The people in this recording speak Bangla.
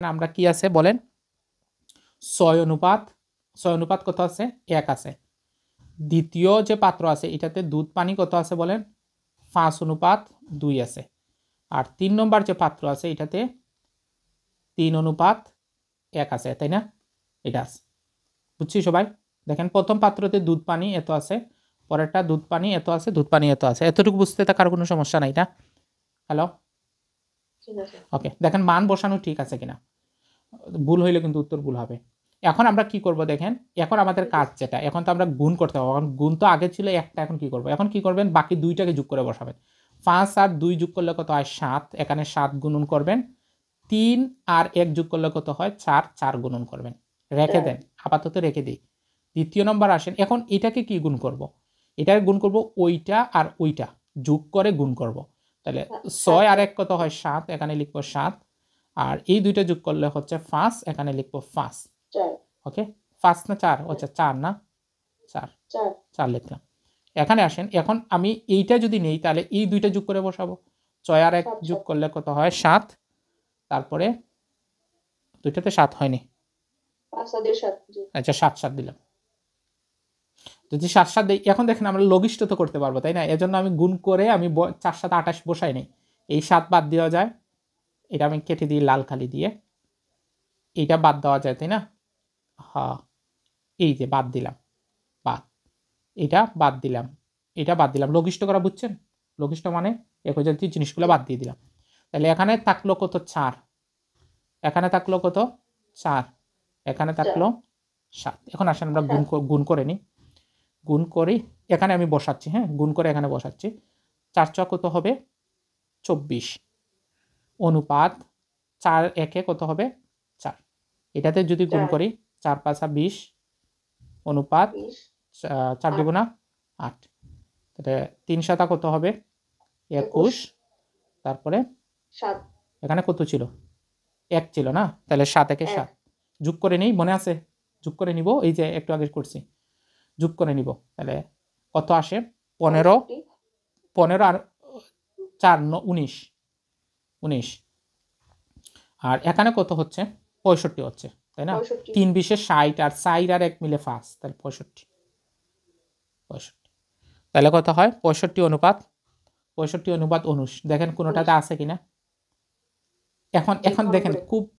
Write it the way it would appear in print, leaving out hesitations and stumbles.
আমরা কি আছে বলেন 6 অনুপাত কত আছে 1 আছে। দ্বিতীয় যে পাত্র আছে এটাতে দুধ পানি কত আছে বলেন 5:2 আছে। আর 3 নম্বর যে পাত্র আছে এটাতে 3:1 আছে, তাই না? এটা আছে, বুঝছি সবাই? দেখেন প্রথম পাত্রতে দুধ পানি এত আছে, পরেরটা দুধ পানি এত আছে, দুধ পানি এত আছে। এতটুকু বুঝতে থাকার কোনো সমস্যা নাই না? হ্যালো, ওকে। দেখেন মান বসানো ঠিক আছে কিনা, ভুল হইলে কিন্তু উত্তর ভুল হবে। এখন আমরা কি করব দেখেন, এখন আমাদের কাজ যেটা, এখন তো আমরা গুণ করতে হবে। এখন গুণ তো আগে ছিল একটা, এখন কি করব? এখন কি করবেন, বাকি দুইটাকে যোগ করে বসাবেন। 5 আর 2 যোগ করলে কত হয় 7, এখানে 7 গুণন করবেন। 3 আর 1 যোগ করলে কত হয় 4, 4 গুণন করবেন। রেখে দেন, আপাতত রেখে দিই। দ্বিতীয় নম্বর আসেন, এখন এটাকে কি গুণ করব? এটাকে গুণ করব ওইটা আর ওইটা যোগ করে গুণ করব। তাহলে 6 আর 1 কত হয় 7, এখানে লিখবো 7। আর এই দুইটা যোগ করলে হচ্ছে 5, এখানে লিখবো 5। ওকে, 5 না 4? আচ্ছা 4 না 4, 4 লিখলাম। এখানে আসেন, এখন আমি এইটা যদি নেই তাহলে এই দুইটা যোগ করে বসাবো। 6 আর 1 যোগ করলে কত হয় 7, তারপরে দুইটাতে 7 হয়নি, আচ্ছা 7 7 দিলাম। যদি 7 7 দিই, এখন দেখেন আমরা লঘিষ্ঠ তো করতে পারবো, তাই না? এজন্য আমি গুণ করে আমি 4 7 28 বসাই নেই। এই 7 বাদ দেওয়া যায়, এটা আমি কেটে দিই লাল কালি দিয়ে। এইটা বাদ দেওয়া যায়, তাই না? হ্যাঁ, এই যে বাদ দিলাম, বাদ, এটা বাদ দিলাম, এটা বাদ দিলাম। লঘিষ্ঠ করা বুঝছেন? লঘিষ্ঠ মানে একই জাতীয় জিনিসগুলো বাদ দিয়ে দিলাম। তাহলে এখানে থাকলো কত 4, এখানে থাকলো কত 4, এখানে থাকলো 7। এখন আসেন আমরা গুণ করে নিই। গুণ করি, এখানে আমি বসাচ্ছি, হ্যাঁ গুণ করে এখানে বসাচ্ছি। 4 × কত হবে 24, অনুপাত 4 1 কত হবে 4। এটাতে যদি গুণ করি 4 5 20, অনুপাত 4 দেব না 8, তাহলে 3 7 কত হবে 21, তারপরে এখানে কত ছিল 1 ছিল না, তাহলে 7 1 7 যোগ করে নিই, মনে আছে? যোগ করে নিব, এই যে একটু আগে করছি, যোগ করে নিব। তাহলে কত আসে 15, 15 আর 4 19, 19। আর এখানে কত হচ্ছে 65 হচ্ছে, তাই না? 3 20 60, আর 4 আর 1 মিলে 5, তাহলে 65। তাহলে কত হয় 65:19। দেখেন কোনোটাতে আছে কিনা। এখন দেখেন খুব